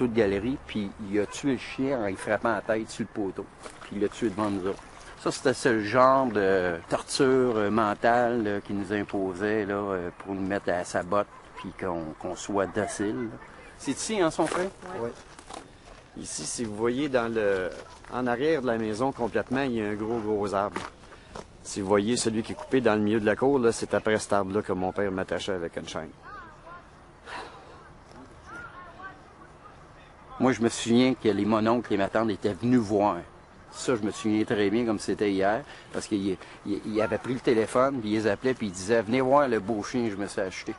de galerie, puis il a tué le chien en y frappant la tête sur le poteau. Puis il l'a tué devant nous autres. Ça, c'était ce genre de torture mentale là, qu'il nous imposait là, pour nous mettre à sa botte, puis qu'on soit docile. C'est ici, hein, son frère? Oui. Ici, si vous voyez en arrière de la maison complètement, il y a un gros arbre. Si vous voyez celui qui est coupé dans le milieu de la cour, là, c'est après cet arbre-là que mon père m'attachait avec une chaîne. Moi, je me souviens que les mononcles et ma tante étaient venus voir. Ça, je me souviens très bien comme c'était hier, parce qu'il avait pris le téléphone, puis il les appelait, puis il disait « Venez voir le beau chien que je me suis acheté ».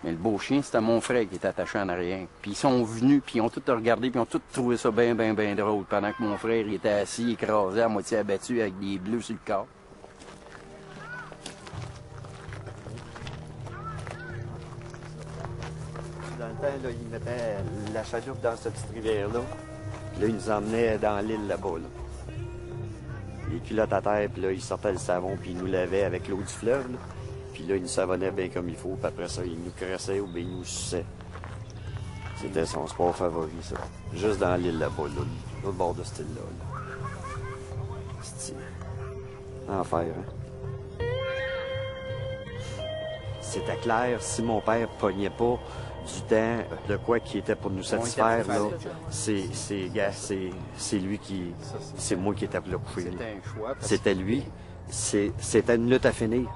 Mais le beau chien, c'était mon frère qui était attaché en arrière. Puis ils sont venus, puis ils ont tout regardé, puis ils ont tout trouvé ça bien drôle, pendant que mon frère il était assis, écrasé, à moitié abattu, avec des bleus sur le corps. Dans le temps, là, ils mettaient la chaloupe dans cette petite rivière-là. Puis là, ils nous emmenaient dans l'île là-bas. Là. Les culottes à terre, puis là, ils sortaient le savon, puis ils nous lavaient avec l'eau du fleuve. Là. Puis là, ils nous savonnaient bien comme il faut, puis après ça, ils nous caressaient ou bien ils nous suçaient. C'était son sport favori, ça. Juste dans l'île là-bas, là, l'autre bord de cette île-là. Là. C'est enfer, hein? C'était clair, si mon père pognait pas du temps de quoi qui était pour nous satisfaire, là, c'est lui qui... C'est moi qui étais pour le coucher. C'était lui. C'était une lutte à finir.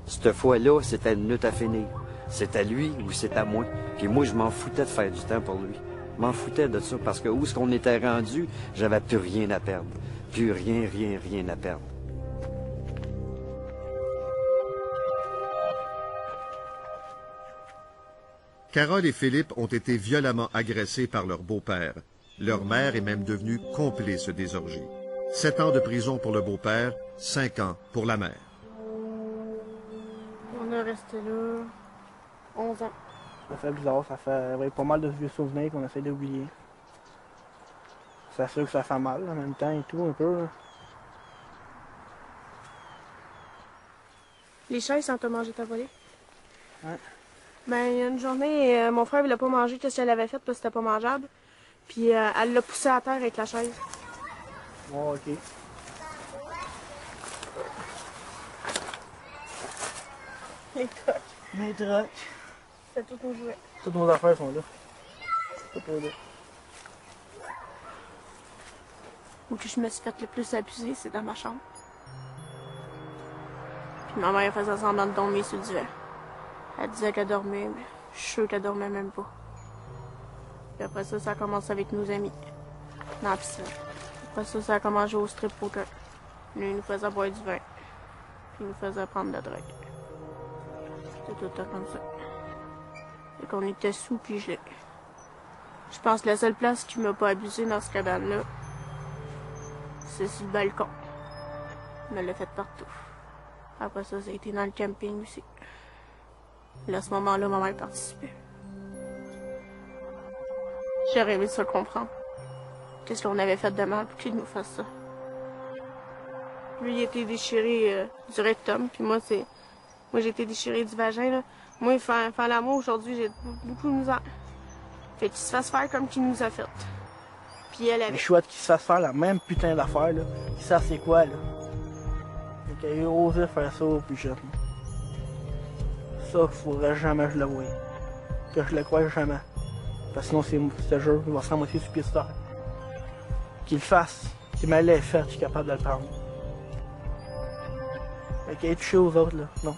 Cette fois-là, c'était une lutte à finir. C'est à lui ou c'est à moi. Puis moi, je m'en foutais de faire du temps pour lui. Je m'en foutais de ça parce que où est-ce qu'on était rendu, j'avais plus rien à perdre. Plus rien à perdre. Carole et Philippe ont été violemment agressés par leur beau-père. Leur mère est même devenue complice des orgies. 7 ans de prison pour le beau-père, 5 ans pour la mère. On est resté là 11 ans. Ça fait bizarre, ça fait pas mal de vieux souvenirs qu'on essaie d'oublier. C'est sûr que ça fait mal en même temps et tout, un peu. Là. Les chaises, on t'a mangé ta volée? Ouais. Ben, il y a une journée, mon frère, il a pas mangé tout ce qu'elle avait fait parce que c'était pas mangeable. Puis elle l'a poussé à terre avec la chaise. Oh, OK. Les trucs. Les trucs. C'est tout nos jouets. Toutes nos affaires sont là. Tout est là. Où que je me suis fait le plus abuser, c'est dans ma chambre. Puis ma mère faisait semblant de dormir sur le divan. Elle disait qu'elle dormait, mais je suis sûre qu'elle dormait même pas. Puis après ça, ça a commencé avec nos amis. Dans la piscine. Après ça, ça a commencé au strip poker. Lui, il nous faisait boire du vin. Puis il nous faisait prendre de la drogue. C'était tout le temps comme ça. Et qu'on était sous puis gelés. Je pense que la seule place qui m'a pas abusé dans ce cabane-là, c'est sur le balcon. Il me l'a fait partout. Après ça, ça a été dans le camping aussi. Là, à ce moment-là, ma mère participait. J'aurais aimé ça comprendre. Qu'est-ce qu'on avait fait de mal pour qu'il nous fasse ça. Lui, il a été déchiré du rectum, puis moi, j'ai été déchiré du vagin, là. Moi, faire l'amour aujourd'hui, j'ai beaucoup de misère. Fait qu'il se fasse faire comme qu'il nous a fait. Puis elle avait... C'est chouette qu'il se fasse faire la même putain d'affaire, là. Qu'il sache c'est quoi, là. Et qu'il ait osé faire ça au plus jeune. Ça, faudrait jamais que je le voie. Que je le croie jamais. Parce que sinon, c'est jeu, il va se ramasser sur pied de terre. Qu'il le fasse, qu'il me l'ait fait, je suis capable de le prendre. Mais qu'il ait touché aux autres, là, non.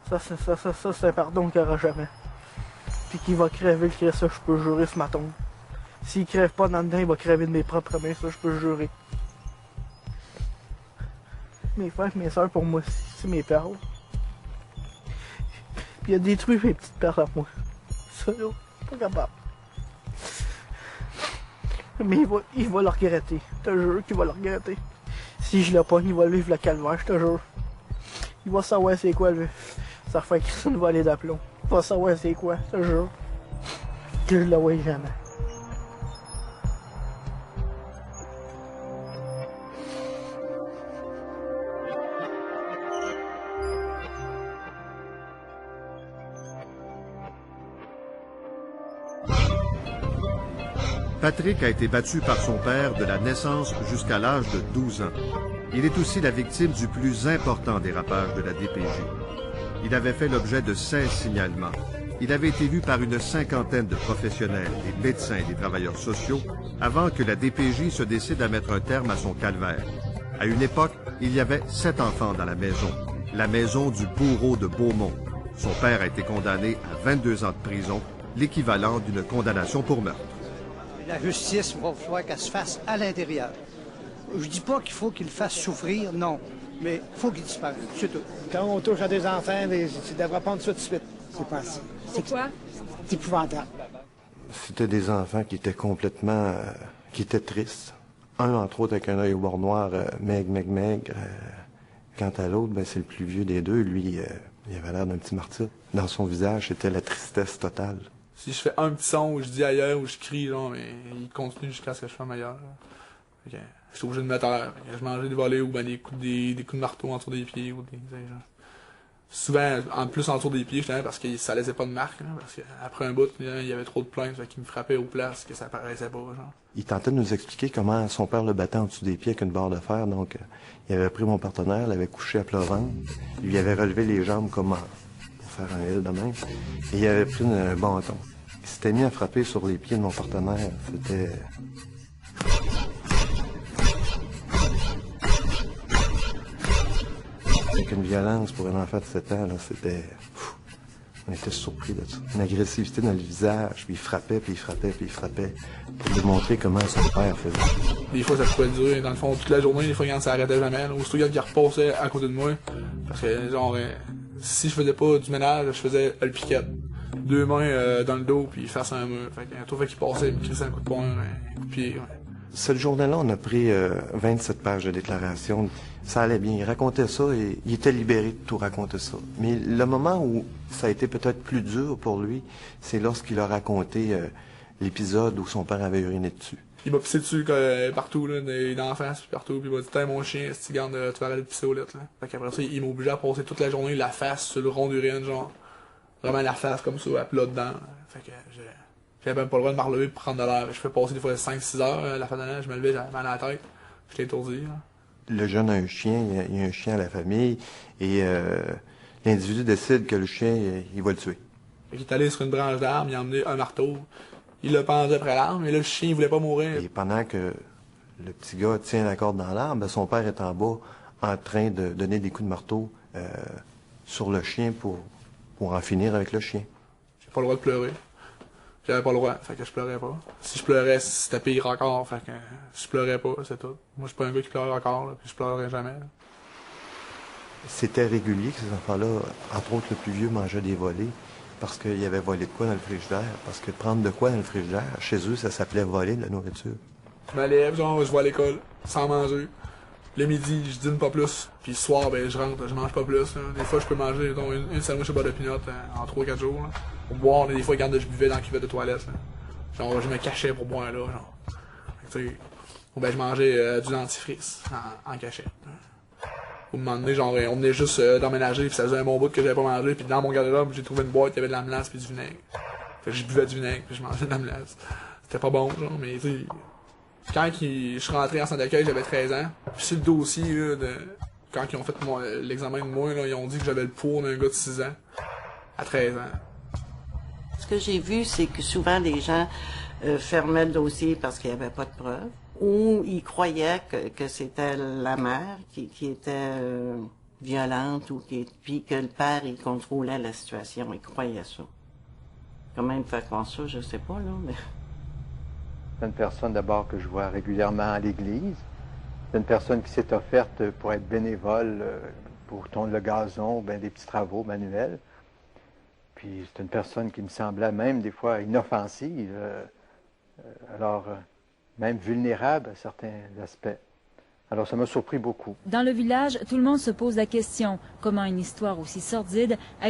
Ça, c'est un pardon qu'il n'y aura jamais. Puis qu'il va crever le Christ, ça, je peux jurer ce matin. S'il crève pas dans le dedans, il va crever de mes propres mains, ça, je peux jurer. Mes frères et mes soeurs, pour moi, c'est mes perles. Puis il a détruit mes petites perles à moi. Ça, là, pas capable. Mais il va le regretter. Je te jure qu'il va le regretter. Si je le pogne, il va vivre le calvaire, je te jure. Il va savoir c'est quoi, lui. Ça fait Christine va aller d'aplomb. Il va savoir c'est quoi, je te jure. Que je le vois jamais. Patrick a été battu par son père de la naissance jusqu'à l'âge de 12 ans. Il est aussi la victime du plus important dérapage de la DPJ. Il avait fait l'objet de 16 signalements. Il avait été vu par une cinquantaine de professionnels, des médecins et des travailleurs sociaux, avant que la DPJ se décide à mettre un terme à son calvaire. À une époque, il y avait 7 enfants dans la maison du bourreau de Beaumont. Son père a été condamné à 22 ans de prison, l'équivalent d'une condamnation pour meurtre. La justice, il va falloir qu'elle se fasse à l'intérieur. Je dis pas qu'il faut qu'il le fasse souffrir, non, mais il faut qu'il disparaisse, c'est tout. Quand on touche à des enfants, tu devrais prendre ça tout de suite. C'est pas assez. Pourquoi? C'est épouvantable. C'était des enfants qui étaient complètement... qui étaient tristes. Un, entre autres, avec un œil au bord noir, maigre. Quant à l'autre, ben, c'est le plus vieux des deux. Lui, il avait l'air d'un petit martyr. Dans son visage, c'était la tristesse totale. Si je fais un petit son où je dis ailleurs, où je crie, genre, mais il continue jusqu'à ce que je sois meilleur. Je suis obligé de me mettre à l'air. Je mangeais des volets ou ben, des coups de marteau en dessous des pieds. Ou des, genre. Souvent, en plus en dessous des pieds, justement, parce que ça laissait pas de marque. Là, parce qu'après un bout, il y avait trop de plaintes, fait qu'il me frappait aux places que ça paraissait pas. Genre. Il tentait de nous expliquer comment son père le battait en dessous des pieds avec une barre de fer. Donc, il avait pris mon partenaire, l'avait couché à plat ventre, il lui avait relevé les jambes comme pour faire un L de même, et il avait pris un bâton. Il s'était mis à frapper sur les pieds de mon partenaire. C'était... Avec une violence pour un enfant de 7 ans, là, c'était... On était surpris de ça. Une agressivité dans le visage, puis il frappait, puis il frappait, puis il frappait, pour démontrer comment son père faisait. Des fois, ça pouvait durer, dans le fond, toute la journée, des fois, quand ça arrêtait jamais. Là, aussitôt qu'il repassait à côté de moi, parce que, genre, si je faisais pas du ménage, je faisais le piquette. 2 mains dans le dos, puis face à un mur. Fait qu'un tour, qu'il passait, il me crissait un coup de poing, un coup de pied, ouais. Cette journée-là, on a pris 27 pages de déclaration. Ça allait bien. Il racontait ça et il était libéré de tout raconter ça. Mais le moment où ça a été peut-être plus dur pour lui, c'est lorsqu'il a raconté l'épisode où son père avait uriné dessus. Il m'a pissé dessus partout, là, dans la face, puis partout. Puis il m'a dit, t'es mon chien, si tu gardes, tu vas arrêter de pisser aux lettres. Là. Fait qu'après ça, il m'a obligé à passer toute la journée la face sur le rond d'urine, genre. Vraiment la face comme ça, à plat dedans. Fait que j'avais même pas le droit de me relever pour prendre de l'air. Je fais passer des fois 5-6 heures, la fin de l'année, je me levais, j'avais mal à la tête. J'étais étourdi. Là. Le jeune a un chien, il y a un chien à la famille, et l'individu décide que le chien, il va le tuer. Il est allé sur une branche d'arbre, il a emmené un marteau, il l'a pendu après l'arbre, et là, le chien, il voulait pas mourir. Et pendant que le petit gars tient la corde dans l'arbre, son père est en bas, en train de donner des coups de marteau sur le chien pour en finir avec le chien. J'ai pas le droit de pleurer. J'avais pas le droit, fait que je pleurais pas. Si je pleurais, c'était pire encore, fait que je pleurais pas, c'est tout. Moi, je suis pas un gars qui pleure encore, là, puis je pleurerai jamais. Là. C'était régulier que ces enfants-là, entre autres le plus vieux, mangeait des volets, parce qu'il y avait volé de quoi dans le frigidaire. Parce que prendre de quoi dans le frigidaire, chez eux, ça s'appelait voler de la nourriture. Je me lève, genre, je vais à l'école, sans manger. Le midi, je dîne pas plus. Puis le soir, ben, je rentre, je mange pas plus. Là. Des fois, je peux manger une sandwich au beurre de pinot en 3-4 jours. Là. Pour boire, des fois, quand je buvais dans la cuvette de toilette. Là. Genre, je me cachais pour boire là. Genre. Ou ben, je mangeais du dentifrice en cachette. Au moment donné, genre, on venait juste d'emménager, puis ça faisait un bon bout que j'avais pas mangé. Puis dans mon garde-robe, j'ai trouvé une boîte, il y avait de la mélasse puis du vinaigre. Fait que je buvais du vinaigre, puis je mangeais de la mélasse. C'était pas bon, genre, mais tu sais. Quand je suis rentré en centre d'accueil, j'avais 13 ans. Puis sur le dossier, là, quand ils ont fait l'examen de moi, là, ils ont dit que j'avais le pouls d'un gars de 6 ans à 13 ans. Ce que j'ai vu, c'est que souvent les gens fermaient le dossier parce qu'il n'y avait pas de preuves, ou ils croyaient que c'était la mère qui était violente, puis que le père, il contrôlait la situation. Ils croyaient ça. Comment ils me faire croire ça, je sais pas, là, mais... C'est une personne d'abord que je vois régulièrement à l'église. C'est une personne qui s'est offerte pour être bénévole, pour tondre le gazon, ben des petits travaux manuels. Puis c'est une personne qui me semblait même des fois inoffensive, alors même vulnérable à certains aspects. Alors ça m'a surpris beaucoup. Dans le village, tout le monde se pose la question, comment une histoire aussi sordide a